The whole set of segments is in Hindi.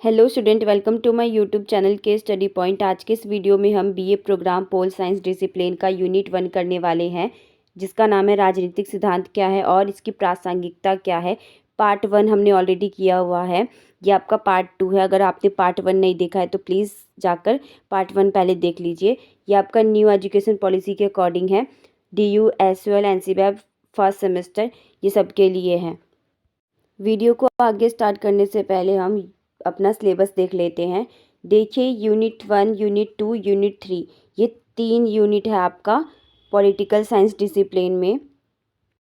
Hello student, welcome to my YouTube channel के स्टडी पॉइंट। आज के इस वीडियो में हम BA programme pol science discipline का यूनिट 1 करने वाले हैं, जिसका नाम है राजनीतिक सिद्धांत क्या है और इसकी प्रासंगिकता क्या है। पार्ट 1 हमने ऑलरेडी किया हुआ है, ये आपका पार्ट 2 है। अगर आपने पार्ट 1 नहीं देखा है तो प्लीज़ जाकर पार्ट 1 पहले देख लीजिए। ये आपका न्यू एजुकेशन पॉलिसी के अकॉर्डिंग है। DU, SUL, NCBAB first semester, ये सब के लिए है। वीडियो को आगे स्टार्ट करने से पहले हम अपना सिलेबस देख लेते हैं। देखिए, यूनिट 1, यूनिट 2, यूनिट 3, ये 3 यूनिट है आपका पॉलिटिकल साइंस डिसिप्लिन में।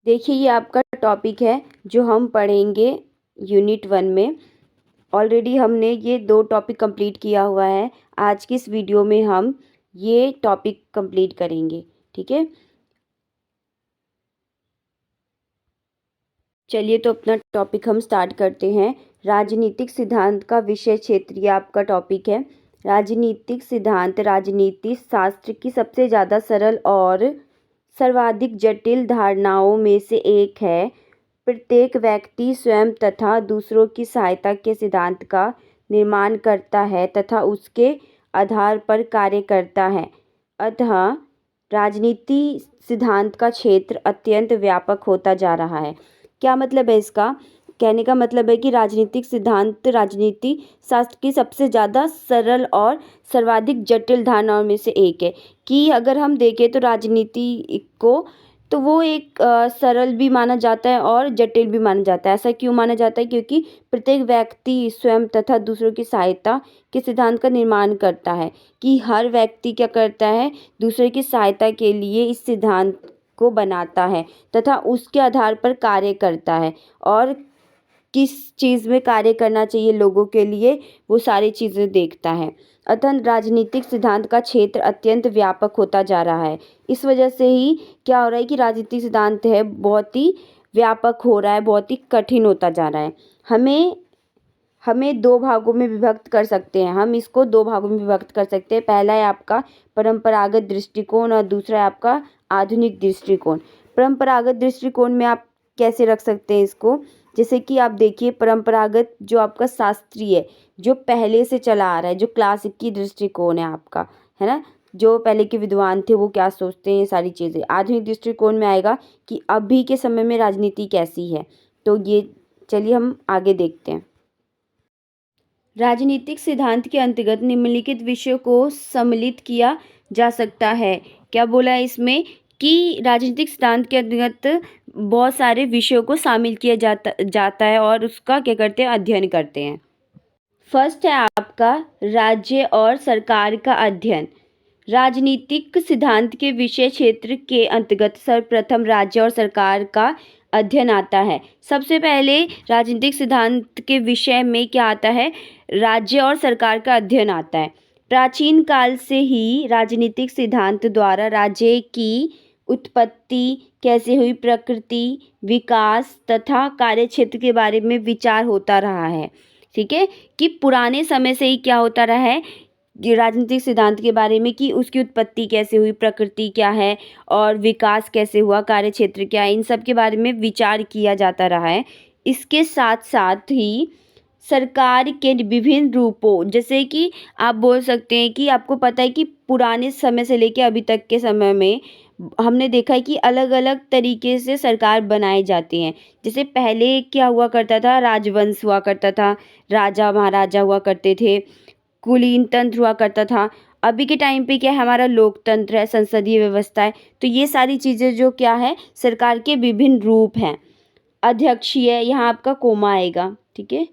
देखिए, ये आपका टॉपिक है जो हम पढ़ेंगे यूनिट 1 में। ऑलरेडी हमने ये 2 टॉपिक कंप्लीट किया हुआ है। आज की इस वीडियो में हम ये टॉपिक कंप्लीट करेंगे, ठीक है। चलिए, तो अपना टॉपिक हम स्टार्ट करते हैं। राजनीतिक सिद्धांत का विषय क्षेत्र, ये आपका टॉपिक है। राजनीतिक सिद्धांत राजनीति शास्त्र की सबसे ज़्यादा सरल और सर्वाधिक जटिल धारणाओं में से एक है। प्रत्येक व्यक्ति स्वयं तथा दूसरों की सहायता के सिद्धांत का निर्माण करता है तथा उसके आधार पर कार्य करता है। अतः राजनीति सिद्धांत का क्षेत्र अत्यंत व्यापक होता जा रहा है। क्या मतलब है इसका? कहने का मतलब है कि राजनीतिक सिद्धांत राजनीति शास्त्र की सबसे ज़्यादा सरल और सर्वाधिक जटिल धारणाओं में से एक है। कि अगर हम देखें तो राजनीति को तो वो एक सरल भी माना जाता है और जटिल भी माना जाता है। ऐसा क्यों माना जाता है? क्योंकि प्रत्येक व्यक्ति स्वयं तथा दूसरों की सहायता के सिद्धांत का निर्माण करता है। कि हर व्यक्ति क्या करता है? दूसरे की सहायता के लिए इस सिद्धांत को बनाता है तथा उसके आधार पर कार्य करता है। और किस चीज़ में कार्य करना चाहिए लोगों के लिए, वो सारी चीज़ें देखता है। अतः राजनीतिक सिद्धांत का क्षेत्र अत्यंत व्यापक होता जा रहा है। इस वजह से ही क्या हो रहा है कि राजनीतिक सिद्धांत है बहुत ही व्यापक हो रहा है, बहुत ही कठिन होता जा रहा है। हमें 2 भागों में विभक्त कर सकते हैं। हम इसको 2 भागों में विभक्त कर सकते हैं। पहला है आपका परंपरागत दृष्टिकोण और दूसरा है आपका आधुनिक दृष्टिकोण। परंपरागत दृष्टिकोण में आप कैसे रख सकते हैं इसको? जैसे कि आप देखिए, परंपरागत जो आपका शास्त्रीय, जो पहले से चला आ रहा है, जो क्लासिकी दृष्टिकोण है आपका, है ना, जो पहले के विद्वान थे वो क्या सोचते हैं, ये सारी चीज़ें। आधुनिक दृष्टिकोण में आएगा कि अभी के समय में राजनीति कैसी है। तो ये चलिए हम आगे देखते हैं। राजनीतिक सिद्धांत के अंतर्गत निम्नलिखित विषयों को सम्मिलित किया जा सकता है। क्या बोला है इसमें? कि राजनीतिक सिद्धांत के अंतर्गत बहुत सारे विषयों को शामिल किया जाता है और उसका क्या करते हैं? अध्ययन करते हैं। फर्स्ट है आपका राज्य और सरकार का अध्ययन। राजनीतिक सिद्धांत के विषय क्षेत्र के अंतर्गत सर्वप्रथम राज्य और सरकार का अध्ययन आता है। सबसे पहले राजनीतिक सिद्धांत के विषय में क्या आता है? राज्य और सरकार का अध्ययन आता है। प्राचीन काल से ही राजनीतिक सिद्धांत द्वारा राज्य की उत्पत्ति कैसे हुई, प्रकृति, विकास तथा कार्यक्षेत्र के बारे में विचार होता रहा है। ठीक है, कि पुराने समय से ही क्या होता रहा है राजनीतिक सिद्धांत के बारे में, कि उसकी उत्पत्ति कैसे हुई, प्रकृति क्या है और विकास कैसे हुआ, कार्यक्षेत्र क्या है, इन सब के बारे में विचार किया जाता रहा है। इसके साथ साथ ही सरकार के विभिन्न रूपों, जैसे कि आप बोल सकते हैं कि आपको पता है कि पुराने समय से लेकर अभी तक के समय में हमने देखा है कि अलग अलग तरीके से सरकार बनाए जाते हैं। जैसे पहले क्या हुआ करता था? राजवंश हुआ करता था, राजा महाराजा हुआ करते थे, कुलीन तंत्र हुआ करता था। अभी के टाइम पे क्या है? हमारा लोकतंत्र है, संसदीय व्यवस्था है। तो ये सारी चीज़ें जो क्या है, सरकार के विभिन्न रूप हैं। अध्यक्षीय, यहाँ आपका कोमा आएगा, ठीक है।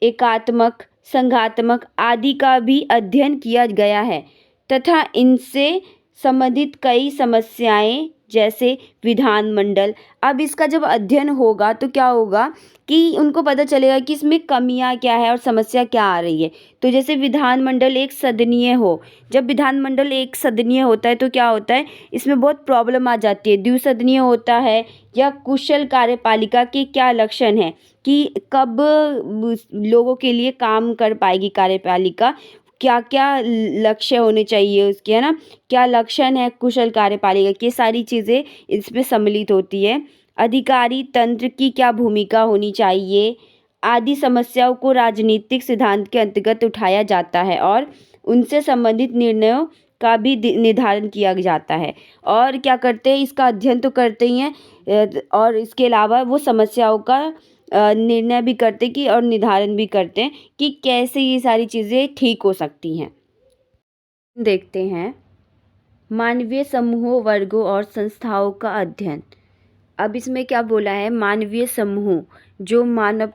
एकात्मक, संघात्मक आदि का भी अध्ययन किया गया है तथा इनसे संबंधित कई समस्याएं जैसे विधानमंडल। अब इसका जब अध्ययन होगा तो क्या होगा कि उनको पता चलेगा कि इसमें कमियां क्या है और समस्या क्या आ रही है। तो जैसे विधानमंडल एक सदनीय हो, जब विधानमंडल एक सदनीय होता है तो क्या होता है, इसमें बहुत प्रॉब्लम आ जाती है। द्विसदनीय होता है या कुशल कार्यपालिका के क्या लक्षण हैं, कि कब लोगों के लिए काम कर पाएगी कार्यपालिका, क्या क्या लक्ष्य होने चाहिए उसके, है ना, क्या लक्षण है कुशल कार्यपालिका की, सारी चीज़ें इसमें सम्मिलित होती है। अधिकारी तंत्र की क्या भूमिका होनी चाहिए, आदि समस्याओं को राजनीतिक सिद्धांत के अंतर्गत उठाया जाता है और उनसे संबंधित निर्णयों का भी निर्धारण किया जाता है। और क्या करते हैं, इसका अध्ययन तो करते ही हैं और इसके अलावा वो समस्याओं का निर्णय भी करते कि और निर्धारण भी करते हैं कि कैसे ये सारी चीज़ें ठीक हो सकती हैं। देखते हैं मानवीय समूहों, वर्गों और संस्थाओं का अध्ययन। अब इसमें क्या बोला है, मानवीय समूह जो मानव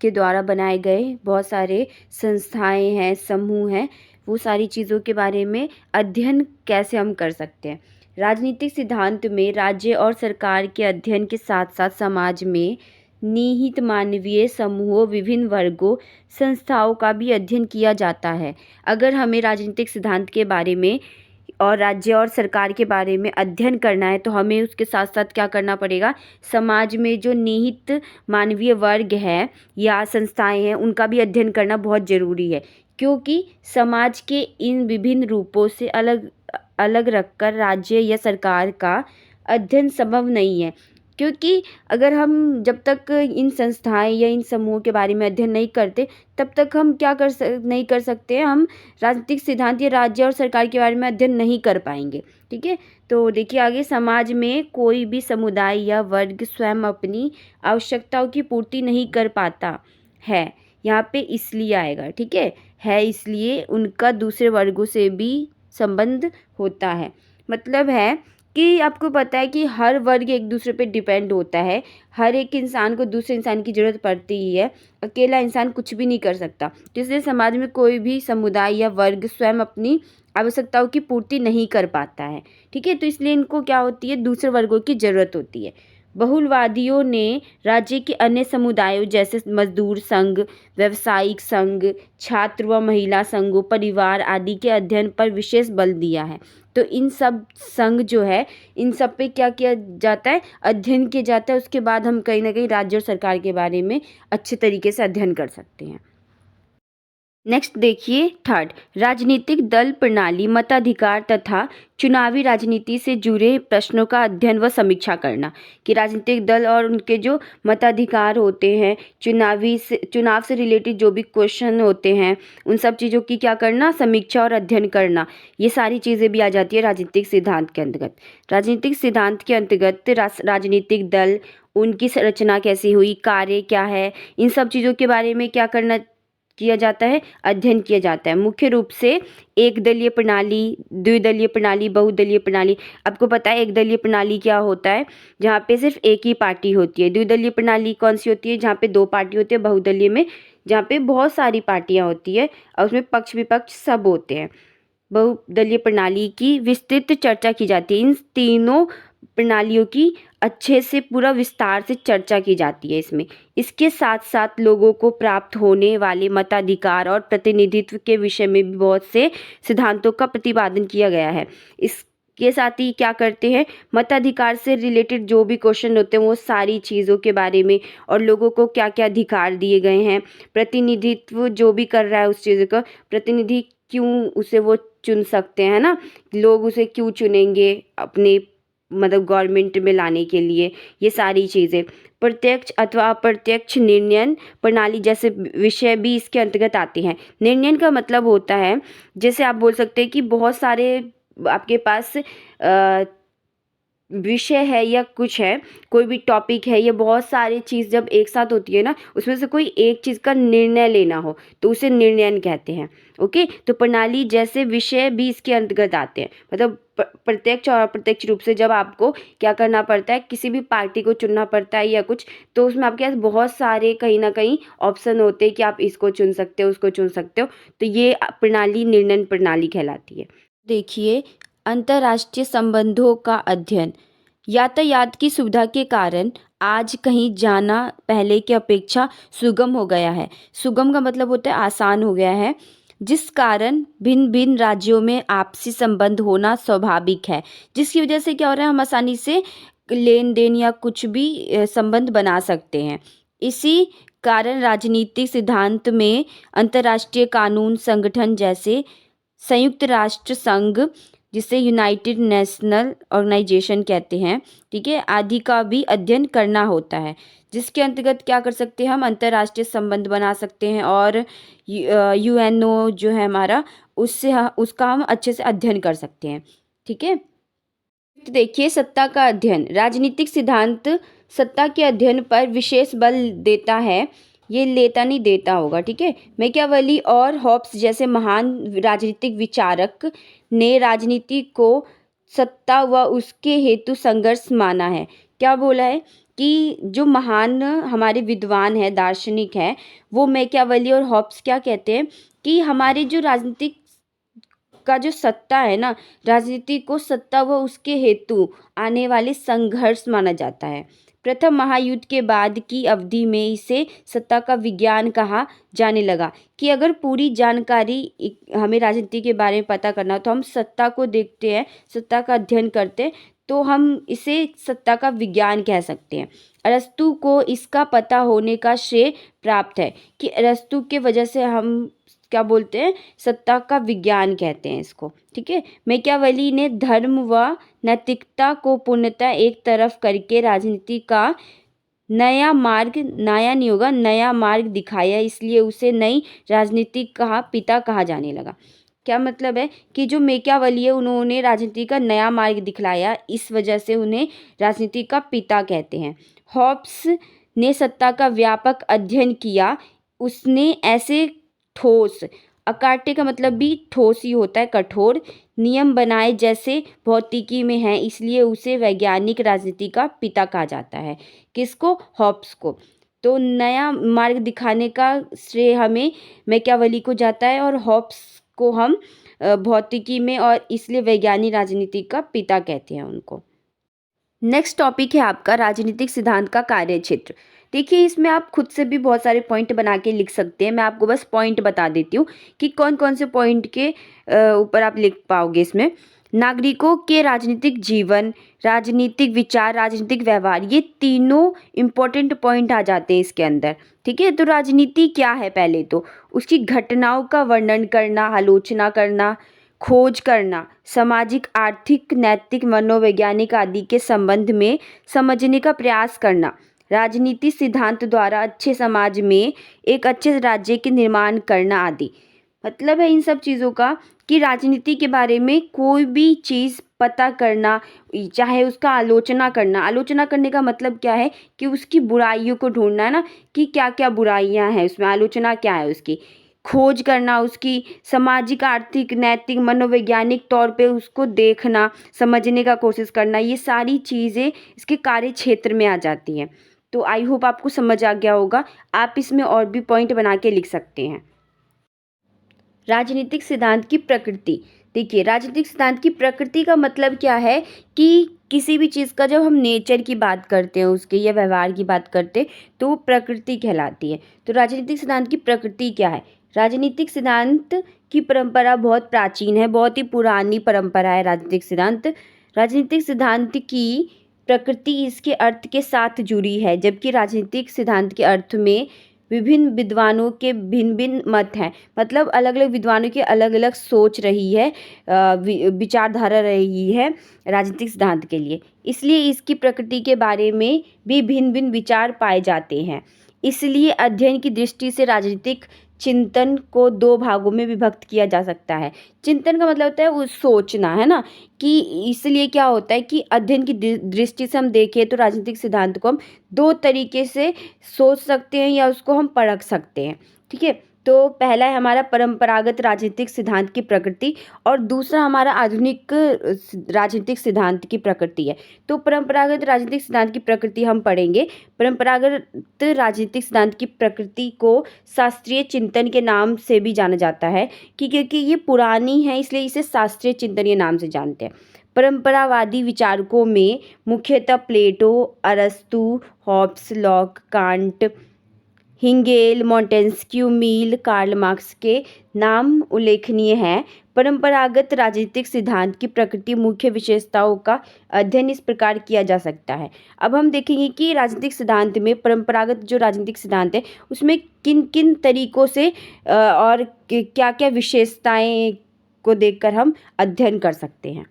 के द्वारा बनाए गए बहुत सारे संस्थाएं हैं, समूह हैं, वो सारी चीज़ों के बारे में अध्ययन कैसे हम कर सकते हैं। राजनीतिक सिद्धांत में राज्य और सरकार के अध्ययन के साथ साथ समाज में निहित मानवीय समूहों, विभिन्न वर्गों, संस्थाओं का भी अध्ययन किया जाता है। अगर हमें राजनीतिक सिद्धांत के बारे में और राज्य और सरकार के बारे में अध्ययन करना है तो हमें उसके साथ साथ क्या करना पड़ेगा, समाज में जो निहित मानवीय वर्ग है या संस्थाएं हैं उनका भी अध्ययन करना बहुत ज़रूरी है, क्योंकि समाज के इन विभिन्न रूपों से अलग अलग रखकर राज्य या सरकार का अध्ययन संभव नहीं है। क्योंकि अगर हम जब तक इन संस्थाएं या इन समूहों के बारे में अध्ययन नहीं करते तब तक हम क्या नहीं कर सकते हैं, हम राजनीतिक सिद्धांत या राज्य और सरकार के बारे में अध्ययन नहीं कर पाएंगे। ठीक है, तो देखिए आगे, समाज में कोई भी समुदाय या वर्ग स्वयं अपनी आवश्यकताओं की पूर्ति नहीं कर पाता है, यहाँ पे इसलिए आएगा। ठीक है इसलिए उनका दूसरे वर्गों से भी संबंध होता है। मतलब है कि आपको पता है कि हर वर्ग एक दूसरे पे डिपेंड होता है, हर एक इंसान को दूसरे इंसान की ज़रूरत पड़ती ही है, अकेला इंसान कुछ भी नहीं कर सकता। तो इसलिए समाज में कोई भी समुदाय या वर्ग स्वयं अपनी आवश्यकताओं की पूर्ति नहीं कर पाता है। ठीक है, तो इसलिए इनको क्या होती है, दूसरे वर्गों की ज़रूरत होती है। बहुलवादियों ने राज्य के अन्य समुदायों जैसे मजदूर संघ, व्यावसायिक संघ, छात्र व महिला संघों, परिवार आदि के अध्ययन पर विशेष बल दिया है। तो इन सब संघ जो है, इन सब पे क्या किया जाता है, अध्ययन किया जाता है। उसके बाद हम कहीं ना कहीं राज्य और सरकार के बारे में अच्छे तरीके से अध्ययन कर सकते हैं। नेक्स्ट देखिए थर्ड, राजनीतिक दल प्रणाली, मताधिकार तथा चुनावी राजनीति से जुड़े प्रश्नों का अध्ययन व समीक्षा करना। कि राजनीतिक दल और उनके जो मताधिकार होते हैं, चुनाव से रिलेटेड जो भी क्वेश्चन होते हैं, उन सब चीज़ों की क्या करना, समीक्षा और अध्ययन करना। ये सारी चीज़ें भी आ जाती है राजनीतिक सिद्धांत के अंतर्गत। राजनीतिक सिद्धांत के अंतर्गत राजनीतिक दल, उनकी संरचना कैसी हुई, कार्य क्या है, इन सब चीज़ों के बारे में क्या करना किया जाता है, अध्ययन किया जाता है। मुख्य रूप से एक दलीय प्रणाली, द्विदलीय प्रणाली, बहुदलीय प्रणाली। आपको पता है एक दलीय प्रणाली क्या होता है, जहाँ पे सिर्फ एक ही पार्टी होती है। द्विदलीय प्रणाली कौन सी होती है, जहाँ पे दो पार्टी होती है। बहुदलीय में जहाँ पे बहुत सारी पार्टियाँ होती है और उसमें पक्ष विपक्ष सब होते हैं। बहुदलीय प्रणाली की विस्तृत चर्चा की जाती है। इन तीनों प्रणालियों की अच्छे से पूरा विस्तार से चर्चा की जाती है इसमें। इसके साथ साथ लोगों को प्राप्त होने वाले मताधिकार और प्रतिनिधित्व के विषय में भी बहुत से सिद्धांतों का प्रतिपादन किया गया है। इसके साथ ही क्या करते हैं, मताधिकार से रिलेटेड जो भी क्वेश्चन होते हैं वो सारी चीज़ों के बारे में, और लोगों को क्या क्या अधिकार दिए गए हैं, प्रतिनिधित्व जो भी कर रहा है उस चीज़ का, प्रतिनिधि क्यों उसे वो चुन सकते हैं ना, लोग उसे क्यों चुनेंगे अपने मतलब गवर्नमेंट में लाने के लिए, ये सारी चीज़ें। प्रत्यक्ष अथवा अप्रत्यक्ष निर्णय प्रणाली जैसे विषय भी इसके अंतर्गत आते हैं। निर्णय का मतलब होता है, जैसे आप बोल सकते हैं कि बहुत सारे आपके पास विषय है या कुछ है, कोई भी टॉपिक है, ये बहुत सारी चीज़ जब एक साथ होती है ना, उसमें से कोई एक चीज़ का निर्णय लेना हो तो उसे निर्णयन कहते हैं। ओके, तो प्रणाली जैसे विषय भी इसके अंतर्गत आते हैं। मतलब प्रत्यक्ष और अप्रत्यक्ष रूप से जब आपको क्या करना पड़ता है, किसी भी पार्टी को चुनना पड़ता है या कुछ, तो उसमें आपके पास बहुत सारे कहीं ना कहीं ऑप्शन होते हैं कि आप इसको चुन सकते हो, उसको चुन सकते हो। तो ये प्रणाली निर्णय प्रणाली कहलाती है। देखिए, अंतर्राष्ट्रीय संबंधों का अध्ययन। यातायात की सुविधा के कारण आज कहीं जाना पहले की अपेक्षा सुगम हो गया है। सुगम का मतलब होता है आसान हो गया है, जिस कारण भिन्न भिन्न राज्यों में आपसी संबंध होना स्वाभाविक है, जिसकी वजह से क्या हो रहा है, हम आसानी से लेन देन या कुछ भी संबंध बना सकते हैं। इसी कारण राजनीतिक सिद्धांत में अंतर्राष्ट्रीय कानून संगठन जैसे संयुक्त राष्ट्र संघ, जिसे यूनाइटेड नेशनल ऑर्गेनाइजेशन कहते हैं, ठीक है, आदि का भी अध्ययन करना होता है, जिसके अंतर्गत क्या कर सकते हैं हम अंतर्राष्ट्रीय संबंध बना सकते हैं और यूएनओ जो है हमारा उसका हम अच्छे से अध्ययन कर सकते हैं, ठीक है। तो देखिए सत्ता का अध्ययन, राजनीतिक सिद्धांत सत्ता के अध्ययन पर विशेष बल देता है, ये लेता नहीं देता होगा, ठीक है। मैकियावेली और हॉब्स जैसे महान राजनीतिक विचारक ने राजनीति को सत्ता व उसके हेतु संघर्ष माना है। क्या बोला है कि जो महान हमारे विद्वान है, दार्शनिक है, वो मैकियावेली और हॉब्स क्या कहते हैं कि हमारी जो राजनीतिक का जो सत्ता है ना, राजनीति को सत्ता व उसके हेतु आने वाले संघर्ष माना जाता है। प्रथम महायुद्ध के बाद की अवधि में इसे सत्ता का विज्ञान कहा जाने लगा कि अगर पूरी जानकारी हमें राजनीति के बारे में पता करना हो तो हम सत्ता को देखते हैं, सत्ता का अध्ययन करते हैं, तो हम इसे सत्ता का विज्ञान कह सकते हैं। अरस्तु को इसका पता होने का श्रेय प्राप्त है कि अरस्तु के वजह से हम क्या बोलते हैं, सत्ता का विज्ञान कहते हैं इसको, ठीक है। मैकियावेली ने धर्म व नैतिकता को पूर्णतः एक तरफ करके राजनीति का नया मार्ग, नया नहीं होगा, नया मार्ग दिखाया, इसलिए उसे नई राजनीति का पिता कहा जाने लगा। क्या मतलब है कि जो मैकियावेली है उन्होंने राजनीति का नया मार्ग दिखलाया, इस वजह से उन्हें राजनीति का पिता कहते हैं। हॉब्स ने सत्ता का व्यापक अध्ययन किया, उसने ऐसे ठोस, अकाट्य का मतलब भी ठोस ही होता है, कठोर नियम बनाए जैसे भौतिकी में है, इसलिए उसे वैज्ञानिक राजनीति का पिता कहा जाता है। किसको? हॉब्स को। तो नया मार्ग दिखाने का श्रेय हमें मैकियावेली को जाता है और हॉब्स को हम भौतिकी में, और इसलिए वैज्ञानिक राजनीति का पिता कहते हैं उनको। नेक्स्ट टॉपिक है आपका राजनीतिक सिद्धांत का कार्यक्षेत्र। देखिए इसमें आप खुद से भी बहुत सारे पॉइंट बना के लिख सकते हैं, मैं आपको बस पॉइंट बता देती हूँ कि कौन कौन से पॉइंट के ऊपर आप लिख पाओगे इसमें। नागरिकों के राजनीतिक जीवन, राजनीतिक विचार, राजनीतिक व्यवहार, ये तीनों इम्पोर्टेंट पॉइंट आ जाते हैं इसके अंदर, ठीक है। तो राजनीति क्या है, पहले तो उसकी घटनाओं का वर्णन करना, आलोचना करना, खोज करना, सामाजिक, आर्थिक, नैतिक, मनोवैज्ञानिक आदि के संबंध में समझने का प्रयास करना, राजनीति सिद्धांत द्वारा अच्छे समाज में एक अच्छे राज्य के निर्माण करना आदि। मतलब है इन सब चीज़ों का कि राजनीति के बारे में कोई भी चीज़ पता करना, चाहे उसका आलोचना करना। आलोचना करने का मतलब क्या है कि उसकी बुराइयों को ढूंढना है ना, कि क्या क्या बुराइयां हैं उसमें, आलोचना क्या है उसकी, खोज करना उसकी, सामाजिक, आर्थिक, नैतिक, मनोवैज्ञानिक तौर पे उसको देखना, समझने का कोशिश करना, ये सारी चीज़ें इसके कार्य क्षेत्र में आ जाती हैं। तो आई होप आपको समझ आ गया होगा। आप इसमें और भी पॉइंट बना के लिख सकते हैं। राजनीतिक सिद्धांत की प्रकृति। देखिए राजनीतिक सिद्धांत की प्रकृति का मतलब क्या है कि किसी भी चीज़ का जब हम नेचर की बात करते हैं, उसके या व्यवहार की बात करते हैं, तो वो प्रकृति कहलाती है। तो राजनीतिक सिद्धांत की प्रकृति क्या है? राजनीतिक सिद्धांत की परंपरा बहुत प्राचीन है, बहुत ही पुरानी परंपरा है राजनीतिक सिद्धांत। राजनीतिक सिद्धांत की प्रकृति इसके अर्थ के साथ जुड़ी है, जबकि राजनीतिक सिद्धांत के अर्थ में विभिन्न विद्वानों के भिन्न भिन्न मत हैं। मतलब अलग अलग विद्वानों की अलग अलग सोच रही है, विचारधारा रही है राजनीतिक सिद्धांत के लिए, इसलिए इसकी प्रकृति के बारे में भी भिन्न भिन्न विचार पाए जाते हैं। इसलिए अध्ययन की दृष्टि से राजनीतिक चिंतन को दो भागों में विभक्त किया जा सकता है। चिंतन का मतलब होता है वो सोचना, है ना, कि इसलिए क्या होता है कि अध्ययन की दृष्टि से हम देखें तो राजनीतिक सिद्धांत को हम दो तरीके से सोच सकते हैं या उसको हम परख सकते हैं, ठीक है। तो पहला है हमारा परंपरागत राजनीतिक सिद्धांत की प्रकृति और दूसरा हमारा आधुनिक राजनीतिक सिद्धांत की प्रकृति है। तो परंपरागत राजनीतिक सिद्धांत की प्रकृति हम पढ़ेंगे। परंपरागत राजनीतिक सिद्धांत की प्रकृति को शास्त्रीय चिंतन के नाम से भी जाना जाता है कि क्योंकि ये पुरानी है इसलिए इसे शास्त्रीय चिंतन के नाम से जानते हैं। परंपरावादी विचारकों में मुख्यतः प्लेटो, अरस्तु, Hobbes, Locke, Kant, Hegel, Montesquieu, Mill, Karl Marx के नाम उल्लेखनीय हैं। परंपरागत राजनीतिक सिद्धांत की प्रकृति मुख्य विशेषताओं का अध्ययन इस प्रकार किया जा सकता है। अब हम देखेंगे कि राजनीतिक सिद्धांत में परंपरागत जो राजनीतिक सिद्धांत है उसमें किन किन तरीकों से और क्या क्या विशेषताएं को देखकर हम अध्ययन कर सकते हैं।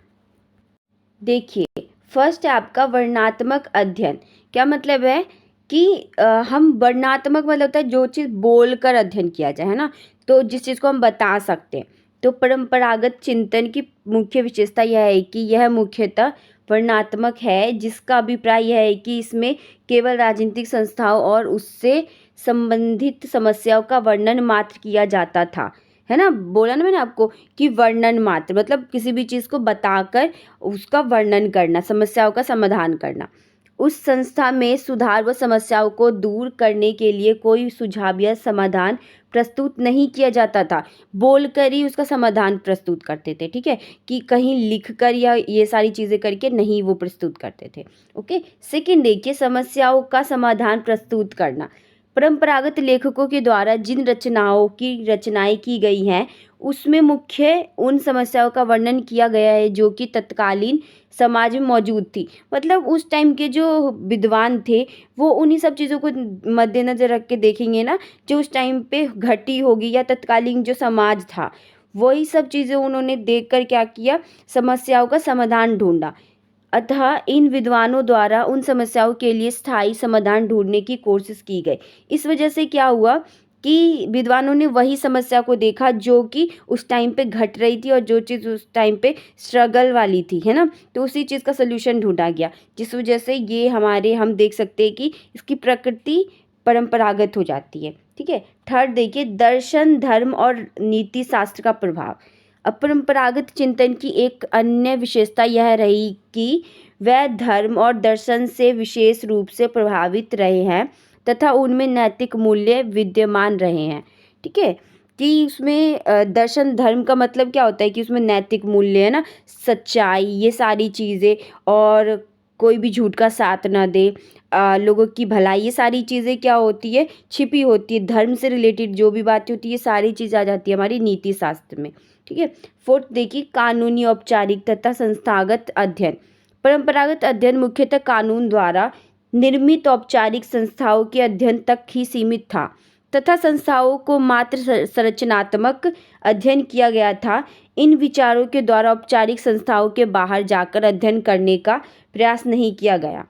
देखिए, फर्स्ट है आपका वर्णनात्मक अध्ययन। क्या मतलब है कि हम वर्णनात्मक मतलब होता है जो चीज़ बोलकर अध्ययन किया जाए, है ना? तो जिस चीज़ को हम बता सकते हैं। तो परंपरागत चिंतन की मुख्य विशेषता यह है कि यह मुख्यतः वर्णनात्मक है, जिसका अभिप्राय यह है कि इसमें केवल राजनीतिक संस्थाओं और उससे संबंधित समस्याओं का वर्णन मात्र किया जाता था, है ना? बोला ना मैंने आपको कि वर्णन मात्र मतलब किसी भी चीज़ को बताकर उसका वर्णन करना, समस्याओं का समाधान करना। उस संस्था में सुधार व समस्याओं को दूर करने के लिए कोई सुझाव या समाधान प्रस्तुत नहीं किया जाता था, बोलकर ही उसका समाधान प्रस्तुत करते थे, ठीक है? कि कहीं लिखकर या ये सारी चीज़ें करके नहीं वो प्रस्तुत करते थे। ओके, सेकंड देखिए समस्याओं का समाधान प्रस्तुत करना। परंपरागत लेखकों के द्वारा जिन रचनाओं की रचनाएं की गई हैं, उसमें मुख्य उन समस्याओं का वर्णन किया गया है जो कि तत्कालीन समाज में मौजूद थी। मतलब उस टाइम के जो विद्वान थे, वो उन्हीं सब चीज़ों को मद्देनज़र रख के देखेंगे ना, जो उस टाइम पे घटी होगी या तत्कालीन जो समाज था, वही सब चीज़ें उन्होंने देखकर क्या किया, समस्याओं का समाधान ढूँढा। अतः इन विद्वानों द्वारा उन समस्याओं के लिए स्थायी समाधान ढूँढने की कोशिश की गई। इस वजह से क्या हुआ कि विद्वानों ने वही समस्या को देखा जो कि उस टाइम पे घट रही थी और जो चीज़ उस टाइम पे स्ट्रगल वाली थी, है ना? तो उसी चीज़ का सॉल्यूशन ढूँढा गया, जिस वजह से ये हम देख सकते हैं कि इसकी प्रकृति परंपरागत हो जाती है, ठीक है? थर्ड देखिए दर्शन, धर्म और नीति शास्त्र का प्रभाव। अपरंपरागत चिंतन की एक अन्य विशेषता यह रही कि वह धर्म और दर्शन से विशेष रूप से प्रभावित रहे हैं तथा उनमें नैतिक मूल्य विद्यमान रहे हैं, ठीक है? कि उसमें दर्शन धर्म का मतलब क्या होता है कि उसमें नैतिक मूल्य है ना, सच्चाई, ये सारी चीज़ें और कोई भी झूठ का साथ ना दे, लोगों की भलाई, ये सारी चीज़ें क्या होती है, छिपी होती है। धर्म से रिलेटेड जो भी बातें होती है, ये सारी चीज़ आ जाती है हमारी नीति शास्त्र में, ठीक है? फोर्थ देखिए कानूनी, औपचारिक तथा संस्थागत अध्ययन। परंपरागत अध्ययन मुख्यतः कानून द्वारा निर्मित औपचारिक संस्थाओं के अध्ययन तक ही सीमित था तथा संस्थाओं को मात्र संरचनात्मक अध्ययन किया गया था। इन विचारों के द्वारा औपचारिक संस्थाओं के बाहर जाकर अध्ययन करने का प्रयास नहीं किया गया।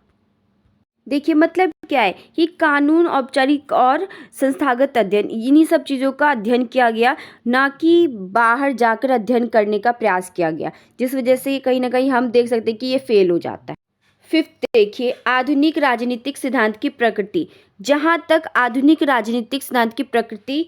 देखिए मतलब क्या है कि कानून, औपचारिक और संस्थागत अध्ययन, इन्हीं सब चीज़ों का अध्ययन किया गया, ना कि बाहर जाकर अध्ययन करने का प्रयास किया गया, जिस वजह से कहीं ना कहीं हम देख सकते हैं कि ये फेल हो जाता है। फिफ्थ देखिए आधुनिक राजनीतिक सिद्धांत की प्रकृति। जहाँ तक आधुनिक राजनीतिक सिद्धांत की प्रकृति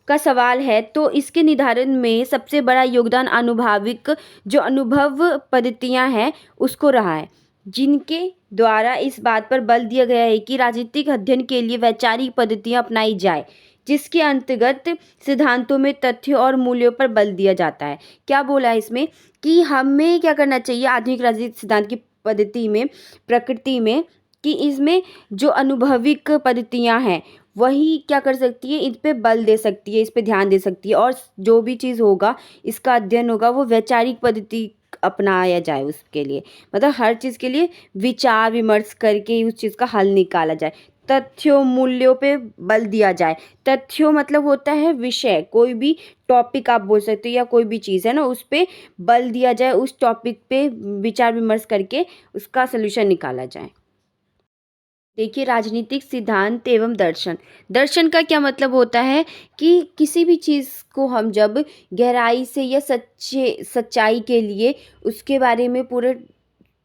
का सवाल है, तो इसके निर्धारण में सबसे बड़ा योगदान अनुभाविक जो अनुभव पद्धतियाँ हैं उसको रहा है, जिनके द्वारा इस बात पर बल दिया गया है कि राजनीतिक अध्ययन के लिए वैचारिक पद्धतियाँ अपनाई जाए, जिसके अंतर्गत सिद्धांतों में तथ्यों और मूल्यों पर बल दिया जाता है। क्या बोला है इसमें कि हमें क्या करना चाहिए आधुनिक राजनीतिक सिद्धांत की पद्धति में, प्रकृति में, कि इसमें जो अनुभविक पद्धतियाँ हैं वही क्या कर सकती है, इस पे बल दे सकती है, इस पे ध्यान दे सकती है, और जो भी चीज़ होगा, इसका अध्ययन होगा, वो वैचारिक पद्धति अपनाया जाए उसके लिए। मतलब हर चीज़ के लिए विचार विमर्श करके उस चीज़ का हल निकाला जाए। तथ्यों, मूल्यों पे बल दिया जाए। तथ्यों मतलब होता है विषय, कोई भी टॉपिक आप बोल सकते हो या कोई भी चीज़ है ना, उस पे बल दिया जाए, उस टॉपिक पे विचार विमर्श करके उसका सॉल्यूशन निकाला जाए। देखिए राजनीतिक सिद्धांत एवं दर्शन। दर्शन का क्या मतलब होता है कि किसी भी चीज़ को हम जब गहराई से या सच्चाई के लिए उसके बारे में पूरे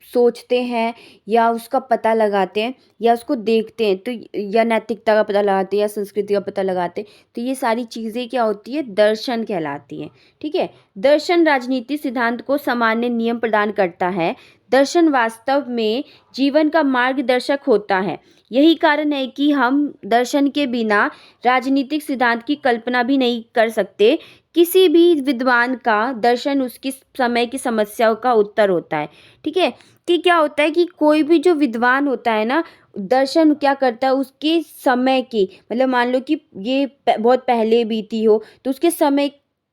सोचते हैं या उसका पता लगाते हैं या उसको देखते हैं, तो या नैतिकता का पता लगाते हैं या संस्कृति का पता लगाते हैं, तो ये सारी चीज़ें क्या होती है, दर्शन कहलाती हैं, ठीक है? दर्शन राजनीति सिद्धांत को सामान्य नियम प्रदान करता है। दर्शन वास्तव में जीवन का मार्गदर्शक होता है। यही कारण है कि हम दर्शन के बिना राजनीतिक सिद्धांत की कल्पना भी नहीं कर सकते। किसी भी विद्वान का दर्शन उसकी समय की समस्याओं का उत्तर होता है, ठीक है? कि क्या होता है कि कोई भी जो विद्वान होता है ना, दर्शन क्या करता है, उसके समय की, मतलब मान लो कि ये बहुत पहले बीती हो, तो उसके समय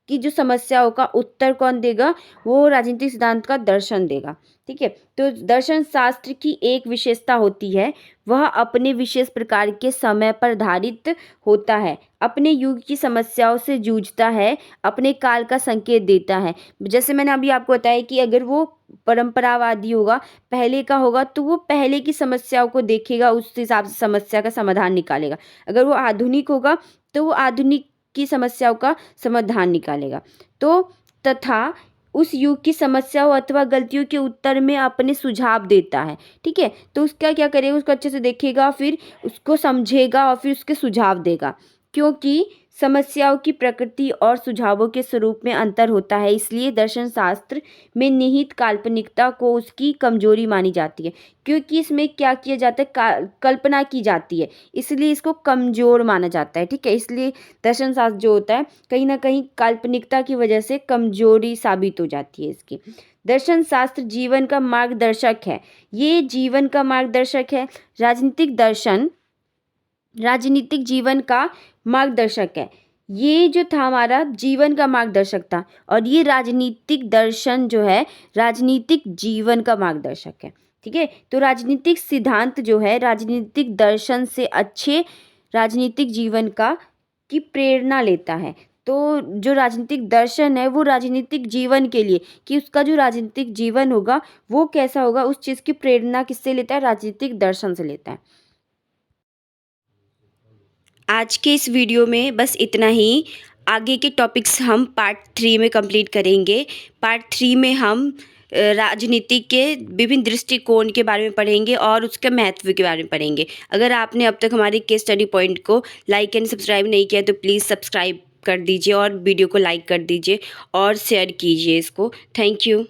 की जो समस्याओं का उत्तर कौन देगा, वो राजनीतिक सिद्धांत का दर्शन देगा। ठीक है, तो दर्शन शास्त्र की एक विशेषता होती है, वह अपने विशेष प्रकार के समय पर आधारित होता है, अपने युग की समस्याओं से जूझता है, अपने काल का संकेत देता है। जैसे मैंने अभी आपको बताया कि अगर वो परंपरावादी होगा, पहले का होगा, तो वो पहले की समस्याओं को देखेगा, उस हिसाब से समस्या का समाधान निकालेगा। अगर वो आधुनिक होगा, तो वो आधुनिक की समस्याओं का समाधान निकालेगा। तो तथा उस युग की समस्याओं अथवा गलतियों के उत्तर में अपने सुझाव देता है। ठीक है, तो उसका क्या करेगा, उसको अच्छे से देखेगा, फिर उसको समझेगा और फिर उसके सुझाव देगा। क्योंकि समस्याओं की प्रकृति और सुझावों के स्वरूप में अंतर होता है, इसलिए दर्शन शास्त्र में निहित काल्पनिकता को उसकी कमजोरी मानी जाती है। क्योंकि इसमें क्या किया जाता है, कल्पना की जाती है, इसलिए इसको कमजोर माना जाता है। ठीक है, इसलिए दर्शन शास्त्र जो होता है, कहीं ना कहीं काल्पनिकता की वजह से कमजोरी साबित हो जाती है इसकी। दर्शन शास्त्र जीवन का मार्गदर्शक है, ये जीवन का मार्गदर्शक है। राजनीतिक जीवन का मार्गदर्शक है। ये जो था हमारा जीवन का मार्गदर्शक था, और ये राजनीतिक दर्शन जो है राजनीतिक जीवन का मार्गदर्शक है। ठीक है, तो राजनीतिक सिद्धांत जो है राजनीतिक दर्शन से अच्छे राजनीतिक जीवन का की प्रेरणा लेता है। तो जो राजनीतिक दर्शन है वो राजनीतिक जीवन के लिए, कि उसका जो राजनीतिक जीवन होगा वो कैसा होगा, उस चीज़ की प्रेरणा किससे लेता है, राजनीतिक दर्शन से लेता है। आज के इस वीडियो में बस इतना ही। आगे के टॉपिक्स हम पार्ट 3 में कंप्लीट करेंगे। पार्ट 3 में हम राजनीति के विभिन्न दृष्टिकोण के बारे में पढ़ेंगे और उसके महत्व के बारे में पढ़ेंगे। अगर आपने अब तक हमारे केस स्टडी पॉइंट को लाइक एंड सब्सक्राइब नहीं किया तो प्लीज़ सब्सक्राइब कर दीजिए और वीडियो को लाइक कर दीजिए और शेयर कीजिए इसको। Thank you.